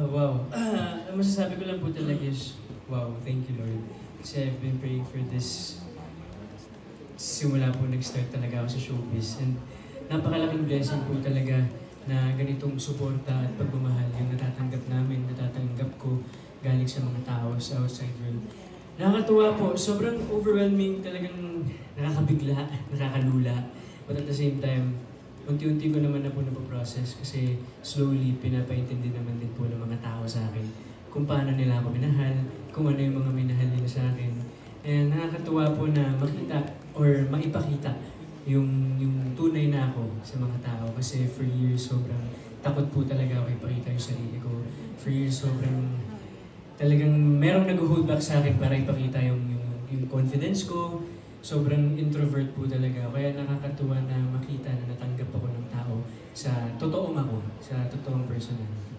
Wow. Ang masasabi ko lang po talaga is, wow, thank you Lord. Kasi I've been praying for this simula po nag-start talaga ako sa showbiz. And napakalaking blessing po talaga na ganitong suporta at pagmamahal yung natatanggap namin, natatanggap ko galing sa mga tao sa outside world. Nakakatuwa po, sobrang overwhelming, talagang nakakabigla, nakakalula. But at the same time, unti-unti ko naman na po napoprocess kasi slowly pinapaintindi naman din po ng mga tao sa akin kung paano nila ako minahal, kung ano yung mga minahal nila sa akin. And nakakatuwa po na makita or maipakita yung tunay na ako sa mga tao kasi for years sobrang takot po talaga ako ipakita yung sarili ko. For years sobrang talagang merong nag-hold back sa akin para ipakita yung confidence ko. Sobrang introvert po talaga. Kaya nakakatuwa na makita na natanggap ako ng tao sa totoong ako, sa totoong personal.